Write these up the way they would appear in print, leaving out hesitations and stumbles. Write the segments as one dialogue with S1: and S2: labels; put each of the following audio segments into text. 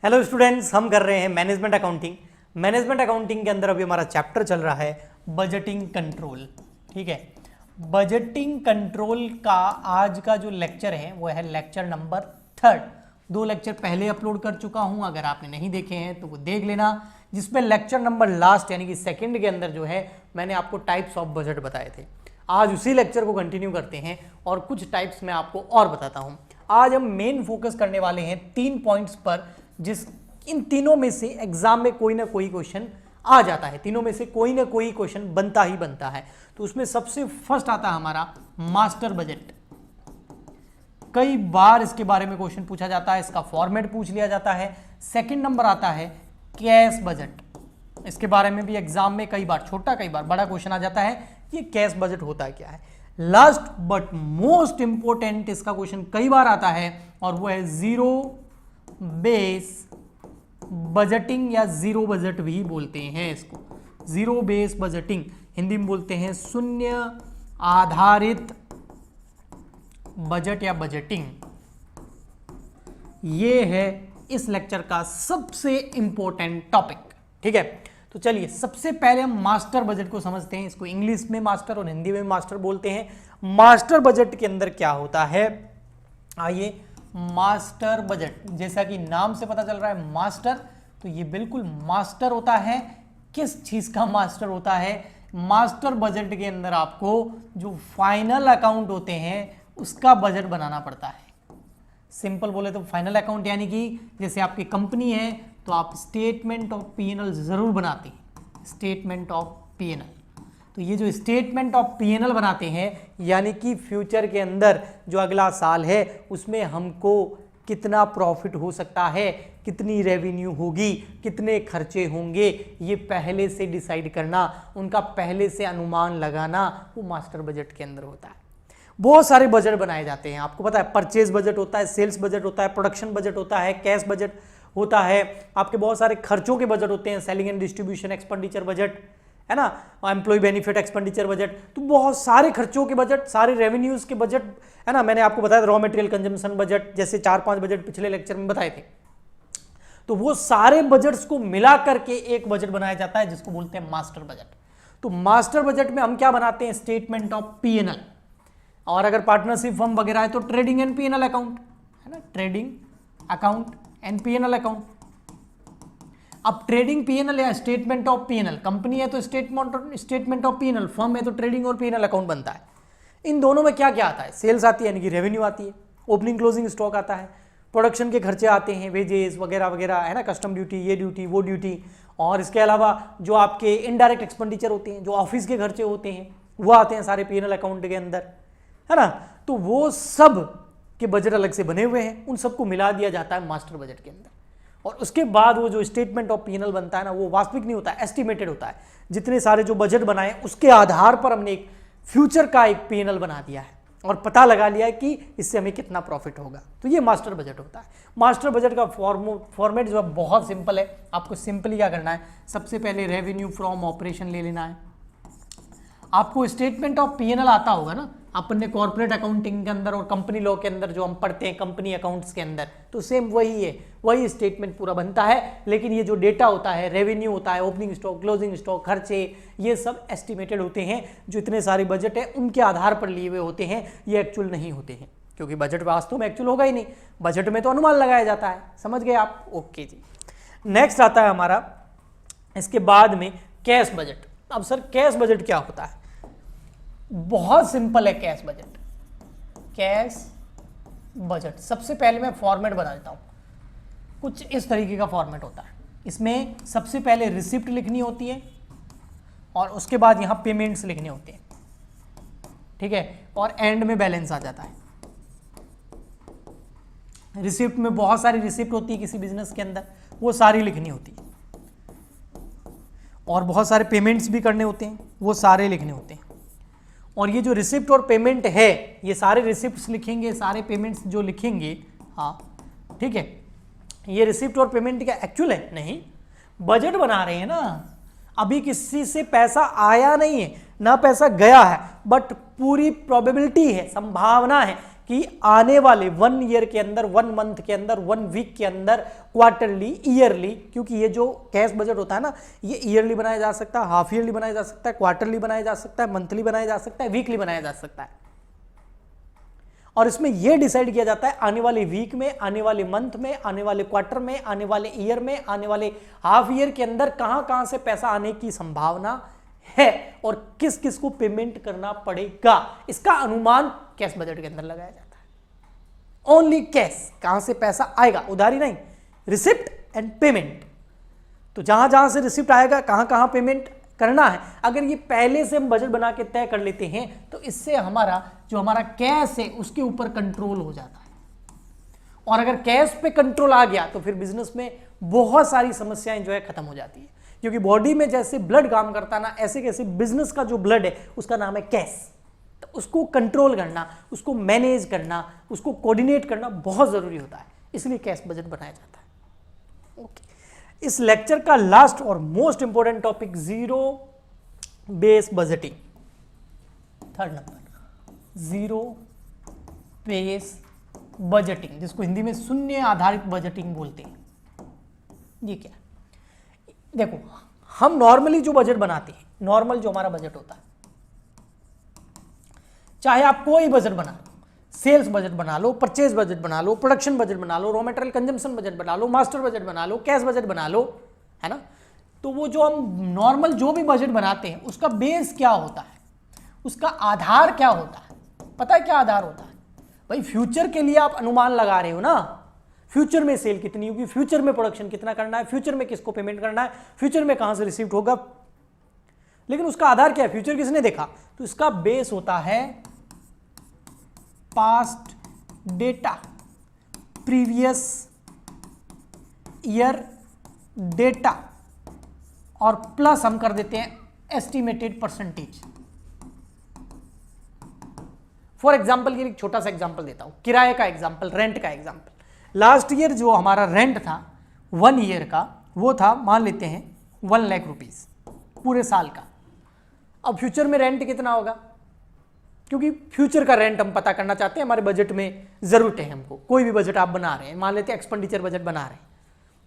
S1: Hello students, हम कर रहे हैं मैनेजमेंट अकाउंटिंग। मैनेजमेंट अकाउंटिंग के अंदर अभी हमारा चैप्टर चल रहा है बजटिंग कंट्रोल। ठीक है, बजटिंग कंट्रोल का आज का जो लेक्चर है वो है लेक्चर नंबर 3। 2 लेक्चर पहले अपलोड कर चुका हूं, अगर आपने नहीं देखे हैं तो वो देख लेना, जिसमें लेक्चर नंबर लास्ट यानी कि सेकंड के अंदर जो है मैंने आपको टाइप्स ऑफ बजट बताए थे। आज उसी लेक्चर को कंटिन्यू करते हैं और कुछ टाइप्स मैं आपको और बताता हूं। आज हम मेन फोकस करने वाले हैं 3 पॉइंट्स पर, जिस इन तीनों में से एग्जाम में कोई ना कोई क्वेश्चन आ जाता है, तीनों में से कोई ना कोई क्वेश्चन बनता ही बनता है। तो उसमें सबसे फर्स्ट आता है हमारा मास्टर बजट। कई बार इसके बारे में क्वेश्चन पूछा जाता है, इसका फॉर्मेट पूछ लिया जाता है। सेकंड नंबर आता है कैश बजट। इसके बारे में भी एग्जाम में कई बार छोटा कई बार बड़ा क्वेश्चन आ जाता है, ये कैश बजट होता क्या है। लास्ट बट मोस्ट इंपोर्टेंट इसका क्वेश्चन कई बार आता है और वो है जीरो बेस बजटिंग, या जीरो बजट भी बोलते हैं इसको। जीरो बेस बजटिंग हिंदी में बोलते हैं शून्य आधारित बजट या बजटिंग। ये है इस लेक्चर का सबसे इंपॉर्टेंट टॉपिक। ठीक है, तो चलिए सबसे पहले हम मास्टर बजट को समझते हैं। इसको इंग्लिश में मास्टर और हिंदी में मास्टर बोलते हैं। मास्टर बजट के अंदर क्या होता है, आइए। मास्टर बजट जैसा कि नाम से पता चल रहा है मास्टर, तो ये बिल्कुल मास्टर होता है। किस चीज का मास्टर होता है? मास्टर बजट के अंदर आपको जो फाइनल अकाउंट होते हैं उसका बजट बनाना पड़ता है। सिंपल बोले तो फाइनल अकाउंट यानी कि जैसे आपकी कंपनी है तो आप स्टेटमेंट ऑफ पी&एल जरूर बनाते हैं। स्टेटमेंट ऑफ पी&एल, तो ये जो स्टेटमेंट ऑफ पी&एल बनाते हैं यानी कि फ्यूचर के अंदर जो अगला साल है उसमें हमको कितना प्रॉफिट हो सकता है, कितनी रेवेन्यू होगी, कितने खर्चे होंगे, ये पहले से डिसाइड करना, उनका पहले से अनुमान लगाना, वो मास्टर बजट के अंदर होता है। बहुत सारे बजट बनाए जाते हैं, आपको पता है। परचेज बजट होता है, सेल्स बजट होता है, प्रोडक्शन बजट होता है, कैश बजट होता है, आपके बहुत सारे खर्चों के बजट होते हैं, selling and distribution expenditure budget है ना, एम्प्लॉय बेनिफिट एक्सपेंडिचर बजट। तो बहुत सारे खर्चों के बजट, सारे रेवेन्यूज के बजट है ना। मैंने आपको बताया रॉ मटेरियल कंजम्पशन बजट, जैसे 4-5 बजट पिछले लेक्चर में बताए थे। तो वो सारे बजट्स को मिला करके एक बजट बनाया जाता है जिसको बोलते हैं मास्टर बजट। तो मास्टर बजट में हम क्या बनाते हैं? स्टेटमेंट ऑफ पी&एल, और अगर पार्टनरशिप फर्म वगैरह है तो ट्रेडिंग एंड पी&एल अकाउंट है ना, trading account and P&L account. अब ट्रेडिंग पी&एल या स्टेटमेंट ऑफ पी&एल, कंपनी है तो स्टेटमेंट ऑफ पी&एल, फर्म है तो ट्रेडिंग और पी&एल अकाउंट बनता है। इन दोनों में क्या क्या आता है? सेल्स आती है यानी कि रेवेन्यू आती है, ओपनिंग क्लोजिंग स्टॉक आता है, प्रोडक्शन के खर्चे आते हैं, वेजेस वगैरह वगैरह है ना, कस्टम ड्यूटी, ये ड्यूटी वो ड्यूटी, और इसके अलावा जो आपके इनडायरेक्ट एक्सपेंडिचर होते हैं, जो ऑफिस के खर्चे होते हैं, वो आते हैं सारे पी&एल अकाउंट के अंदर है ना। तो वो सब के बजट अलग से बने हुए हैं, उन सबको मिला दिया जाता है मास्टर बजट के अंदर। और उसके बाद वो जो स्टेटमेंट ऑफ पी&एल बनता है ना, वो वास्तविक नहीं होता है, एस्टिमेटेड होता है। जितने सारे जो बजट बनाए उसके आधार पर हमने एक फ्यूचर का एक पी&एल बना दिया है और पता लगा लिया है कि इससे हमें कितना प्रॉफिट होगा। तो ये मास्टर बजट होता है। मास्टर बजट का फॉर्मेट जो है बहुत सिंपल है। आपको सिंपली क्या करना है, सबसे पहले रेवेन्यू फ्रॉम ऑपरेशन ले लेना है। आपको स्टेटमेंट ऑफ पी&एल आता होगा ना, अपन ने कॉर्पोरेट अकाउंटिंग के अंदर और कंपनी लॉ के अंदर जो हम पढ़ते हैं कंपनी अकाउंट्स के अंदर, तो सेम वही है, वही स्टेटमेंट पूरा बनता है। लेकिन ये जो डेटा होता है, रेवेन्यू होता है, ओपनिंग स्टॉक, क्लोजिंग स्टॉक, खर्चे, ये सब एस्टिमेटेड होते हैं। जो इतने सारे बजट है उनके आधार पर लिए हुए होते हैं, ये एक्चुअल नहीं होते हैं, क्योंकि बजट वास्तव में एक्चुअल होगा ही नहीं। बजट में तो अनुमान लगाया जाता है, समझ गए आप? ओके जी। नेक्स्ट आता है हमारा इसके बाद में कैश बजट। अब सर कैश बजट क्या होता है? बहुत सिंपल है कैश बजट। कैश बजट सबसे पहले मैं फॉर्मेट बना देता हूं। कुछ इस तरीके का फॉर्मेट होता है। इसमें सबसे पहले रिसिप्ट लिखनी होती है और उसके बाद यहां पेमेंट्स लिखने होते हैं, ठीक है, और एंड में बैलेंस आ जाता है। रिसिप्ट में बहुत सारी रिसिप्ट होती है किसी बिजनेस के अंदर, वो सारी लिखनी होती है, और बहुत सारे पेमेंट्स भी करने होते हैं, वो सारे लिखने होते हैं। और ये जो रिसिप्ट और पेमेंट है, ये सारे रिसिप्ट्स लिखेंगे, सारे पेमेंट्स जो लिखेंगे, हाँ ठीक है, ये रिसिप्ट और पेमेंट क्या एक्चुअल है? नहीं, बजट बना रहे हैं ना। अभी किसी से पैसा आया नहीं है ना पैसा गया है, बट पूरी प्रोबेबिलिटी है, संभावना है कि आने वाले 1 ईयर के अंदर, 1 मंथ के अंदर, 1 वीक के अंदर, क्वार्टरली, ईयरली, क्योंकि ये जो कैश बजट होता है ना, ये ईयरली बनाया जा सकता है, हाफ ईयरली बनाया जा सकता है, क्वार्टरली बनाया जा सकता है, मंथली बनाया जा सकता है, वीकली बनाया जा सकता है। और इसमें यह डिसाइड किया जाता है आने वाले वीक में, आने वाले मंथ में, आने वाले क्वार्टर में, आने वाले ईयर में, आने वाले हाफ ईयर के अंदर कहां कहां से पैसा आने की संभावना है और किस किस को पेमेंट करना पड़ेगा, इसका अनुमान कैश बजट के अंदर लगाया जाता है। ओनली कैश, कहां से पैसा आएगा, उधारी नहीं, रिसिप्ट एंड पेमेंट। तो जहां जहां से रिसिप्ट आएगा, कहां कहां पेमेंट करना है, अगर ये पहले से हम बजट बना के तय कर लेते हैं तो इससे हमारा जो हमारा कैश है उसके ऊपर कंट्रोल हो जाता है। और अगर कैश पे कंट्रोल आ गया तो फिर बिजनेस में बहुत सारी समस्याएं जो है खत्म हो जाती है, क्योंकि बॉडी में जैसे ब्लड काम करता ना, ऐसे कैसे बिजनेस का जो ब्लड है उसका नाम है कैश। तो उसको कंट्रोल करना, उसको मैनेज करना, उसको कोऑर्डिनेट करना बहुत जरूरी होता है, इसलिए कैश बजट बनाया जाता है। ओके, इस लेक्चर का लास्ट और most important topic zero base budgeting, third number, zero base budgeting, जिसको हिंदी में शून्य आधारित बजटिंग बोलते हैं। ये क्या है? देखो, हम नॉर्मली जो बजट बनाते हैं, नॉर्मल जो हमारा बजट होता है, चाहे आप कोई बजट बना लो, सेल्स बजट बना लो, परचेज बजट बना लो, प्रोडक्शन बजट बना लो, रॉ मटेरियल कंजम्पशन बजट बना लो, मास्टर बजट बना लो, कैश बजट बना लो, है ना। तो वो जो हम नॉर्मल जो भी बजट बनाते हैं उसका बेस क्या होता है, उसका आधार क्या होता है, पता है क्या आधार होता है? भाई फ्यूचर के लिए आप अनुमान लगा रहे हो ना, फ्यूचर में सेल कितनी होगी, फ्यूचर में प्रोडक्शन कितना करना है, फ्यूचर में किसको पेमेंट करना है, फ्यूचर में कहां से रिसीव होगा, लेकिन उसका आधार क्या है, फ्यूचर किसने देखा? तो इसका बेस होता है past data, previous year data, और प्लस हम कर देते हैं एस्टिमेटेड परसेंटेज। फॉर एग्जाम्पल के लिए एक छोटा सा एग्जाम्पल देता हूं, किराए का एग्जाम्पल, रेंट का एग्जाम्पल। लास्ट ईयर जो हमारा रेंट था 1 ईयर का, वो था मान लेते हैं 1 लाख रुपीज पूरे साल का। अब फ्यूचर में रेंट कितना होगा, क्योंकि फ्यूचर का रेंट हम पता करना चाहते हैं, हमारे बजट में जरूरत है हमको। कोई भी बजट आप बना रहे हैं, मान लेते हैं एक्सपेंडिचर बजट बना रहे हैं,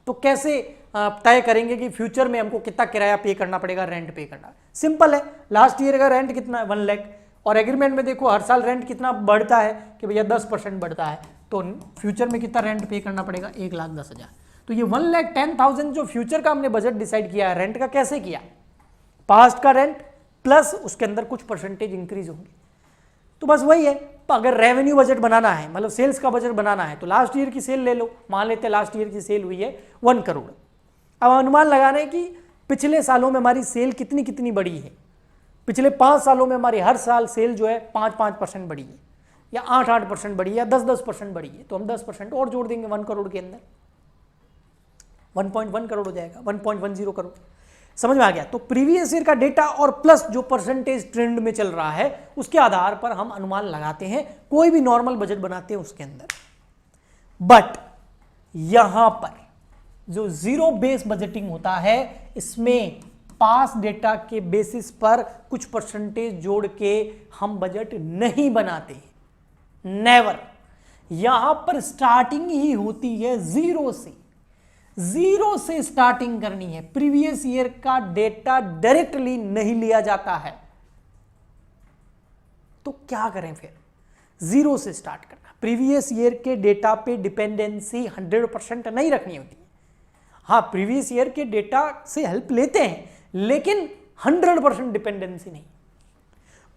S1: तो कैसे तय करेंगे कि फ्यूचर में हमको कितना किराया पे करना पड़ेगा, रेंट पे करना? सिंपल है, लास्ट ईयर का रेंट कितना है 1 लाख, और एग्रीमेंट में देखो हर साल रेंट कितना बढ़ता है कि भैया 10% बढ़ता है, तो फ्यूचर में कितना रेंट पे करना पड़ेगा, 1,10,000। तो ये 1,10,000 जो फ्यूचर का हमने बजट डिसाइड किया है रेंट का, कैसे किया? पास्ट का रेंट प्लस उसके अंदर कुछ परसेंटेज इंक्रीज होंगे। तो बस वही है, अगर रेवेन्यू बजट बनाना है, मतलब सेल्स का बजट बनाना है, तो लास्ट ईयर की सेल ले लो, मान लेते हैं लास्ट ईयर की सेल हुई है 1 करोड़। अब अनुमान लगाना है कि पिछले सालों में हमारी सेल कितनी कितनी बढ़ी है, पिछले 5 सालों में हमारी हर साल सेल जो है 5-5% बढ़ी है, या 8-8% बढ़ी है, या 10-10% बढ़ी है, तो हम 10% और जोड़ देंगे 1 करोड़ के अंदर, 1.1 करोड़ हो जाएगा, 1.10 करोड़। समझ में आ गया? तो प्रीवियस ईयर का डेटा और प्लस जो परसेंटेज ट्रेंड में चल रहा है उसके आधार पर हम अनुमान लगाते हैं, कोई भी नॉर्मल बजट बनाते हैं उसके अंदर। बट यहां पर जो जीरो बेस बजटिंग होता है, इसमें पास डेटा के बेसिस पर कुछ परसेंटेज जोड़ के हम बजट नहीं बनाते, नेवर। यहां पर स्टार्टिंग ही होती है जीरो से, जीरो से स्टार्टिंग करनी है। प्रीवियस ईयर का डेटा डायरेक्टली नहीं लिया जाता है, तो क्या करें फिर? जीरो से स्टार्ट करना। प्रीवियस ईयर के डेटा पे डिपेंडेंसी 100% नहीं रखनी होती है। हाँ, प्रीवियस ईयर के डेटा से हेल्प लेते हैं, लेकिन 100% डिपेंडेंसी नहीं।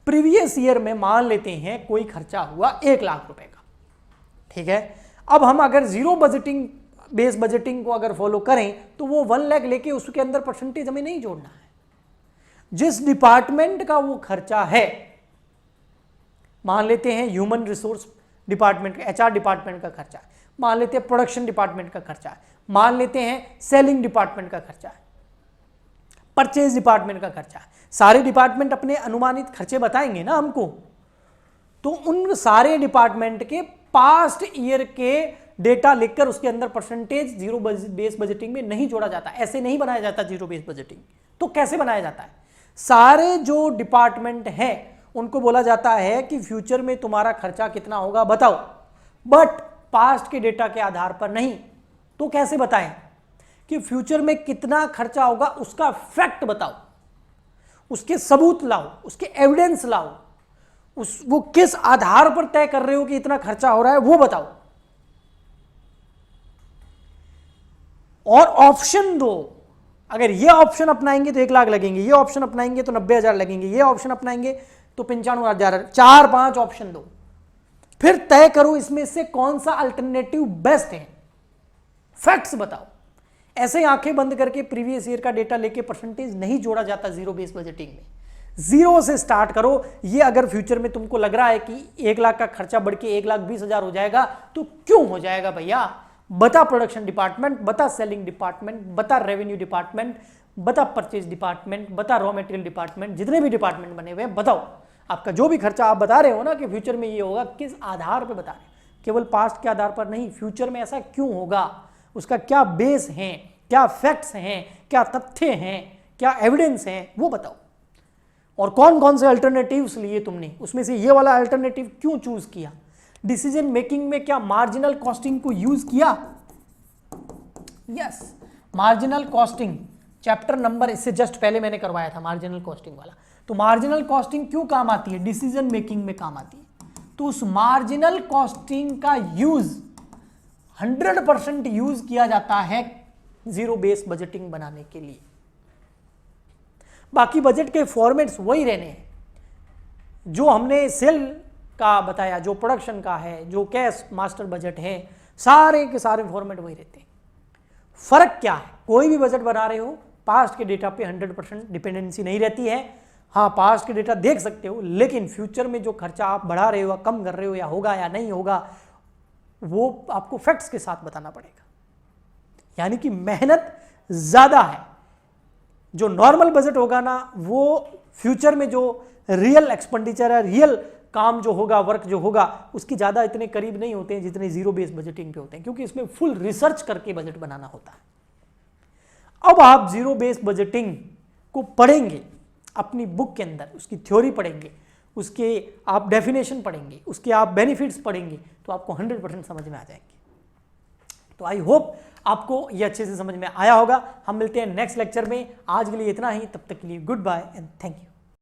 S1: प्रीवियस ईयर में मान लेते हैं कोई खर्चा हुआ 1 लाख रुपए का, ठीक है। अब हम अगर जीरो बजटिंग बेस बजटिंग को अगर फॉलो करें तो वो 1 लाख लेके उसके अंदर परसेंटेज हमें नहीं जोड़ना है। जिस डिपार्टमेंट का वो खर्चा है, मान लेते हैं ह्यूमन रिसोर्स डिपार्टमेंट का, HR डिपार्टमेंट का खर्चा है, मान लेते हैं प्रोडक्शन डिपार्टमेंट का खर्चा है, मान लेते हैं सेलिंग डिपार्टमेंट का खर्चा है, परचेज डिपार्टमेंट का खर्चा है। सारे डिपार्टमेंट अपने अनुमानित खर्चे बताएंगे ना हमको, तो उन सारे डिपार्टमेंट के पास्ट ईयर के डेटा लिखकर उसके अंदर परसेंटेज जीरो बेस बजटिंग में नहीं जोड़ा जाता। ऐसे नहीं बनाया जाता जीरो बेस बजटिंग। तो कैसे बनाया जाता है? सारे जो डिपार्टमेंट है उनको बोला जाता है कि फ्यूचर में तुम्हारा खर्चा कितना होगा बताओ, बट पास्ट के डेटा के आधार पर नहीं। तो कैसे बताएं कि फ्यूचर में कितना खर्चा होगा, उसका फैक्ट बताओ, उसके सबूत लाओ, उसके एविडेंस लाओ, वो किस आधार पर तय कर रहे हो कि इतना खर्चा हो रहा है वो बताओ, और ऑप्शन दो। अगर ये ऑप्शन अपनाएंगे तो 1 लाख लगेंगे, ये ऑप्शन अपनाएंगे तो 90,000 लगेंगे, ये ऑप्शन अपनाएंगे तो 95,000, 4-5 ऑप्शन दो, फिर तय करो इसमें से कौन सा अल्टरनेटिव बेस्ट है, फैक्ट्स बताओ। ऐसे ही आंखें बंद करके प्रीवियस ईयर का डेटा लेके परसेंटेज नहीं जोड़ा जाता जीरो बेस बजटिंग में। जीरो से स्टार्ट करो। ये अगर फ्यूचर में तुमको लग रहा है कि 1 लाख का खर्चा बढ़ के 1,20,000 हो जाएगा, तो क्यों हो जाएगा भैया? बता प्रोडक्शन डिपार्टमेंट, बता सेलिंग डिपार्टमेंट, बता रेवेन्यू डिपार्टमेंट, बता परचेज डिपार्टमेंट, बता रॉ मटेरियल डिपार्टमेंट, जितने भी डिपार्टमेंट बने हुए हैं बताओ। आपका जो भी खर्चा आप बता रहे हो ना कि फ्यूचर में ये होगा, किस आधार पर बता रहे हैं? केवल पास्ट के आधार पर नहीं, फ्यूचर में ऐसा क्यों होगा, उसका क्या बेस है, क्या फैक्ट्स हैं, क्या तथ्य हैं, क्या एविडेंस हैं, वो बताओ। और कौन कौन से अल्टरनेटिव्स लिए तुमने, उसमें से ये वाला अल्टरनेटिव क्यों चूज किया? डिसीजन मेकिंग में क्या मार्जिनल कॉस्टिंग को यूज किया? Yes, marginal costing chapter number इससे जस्ट पहले मैंने करवाया था मार्जिनल कॉस्टिंग वाला। तो मार्जिनल कॉस्टिंग क्यों काम आती है? डिसीजन मेकिंग में काम आती है। तो उस मार्जिनल कॉस्टिंग का यूज 100% यूज किया जाता है जीरो बेस बजटिंग बनाने के लिए। बाकी बजट के फॉर्मेट्स वही रहने हैं जो हमने सेल का बताया, जो प्रोडक्शन का है, जो कैश मास्टर बजट है, सारे के सारे फॉर्मेट वही रहते हैं। फर्क क्या है? कोई भी बजट बना रहे हो, पास्ट के डेटा पे 100% डिपेंडेंसी नहीं रहती है। हाँ, पास्ट के डेटा देख सकते हो, लेकिन फ्यूचर में जो खर्चा आप बढ़ा रहे हो, कम कर रहे हो, या होगा या नहीं होगा, वो आपको फैक्ट्स के साथ बताना पड़ेगा। यानी कि मेहनत ज्यादा है। जो नॉर्मल बजट होगा ना, वो फ्यूचर में जो रियल एक्सपेंडिचर है, रियल काम जो होगा, वर्क जो होगा, उसकी ज्यादा इतने करीब नहीं होते हैं जितने जीरो बेस बजटिंग पे होते हैं, क्योंकि इसमें फुल रिसर्च करके बजट बनाना होता है। अब आप जीरो बेस बजटिंग को पढ़ेंगे अपनी बुक के अंदर, उसकी थ्योरी पढ़ेंगे, उसके आप डेफिनेशन पढ़ेंगे, उसके आप बेनिफिट्स पढ़ेंगे, तो आपको 100% समझ में आ जाएंगे। तो आई होप आपको ये अच्छे से समझ में आया होगा। हम मिलते हैं नेक्स्ट लेक्चर में। आज के लिए इतना ही, तब तक के लिए goodbye and thank you.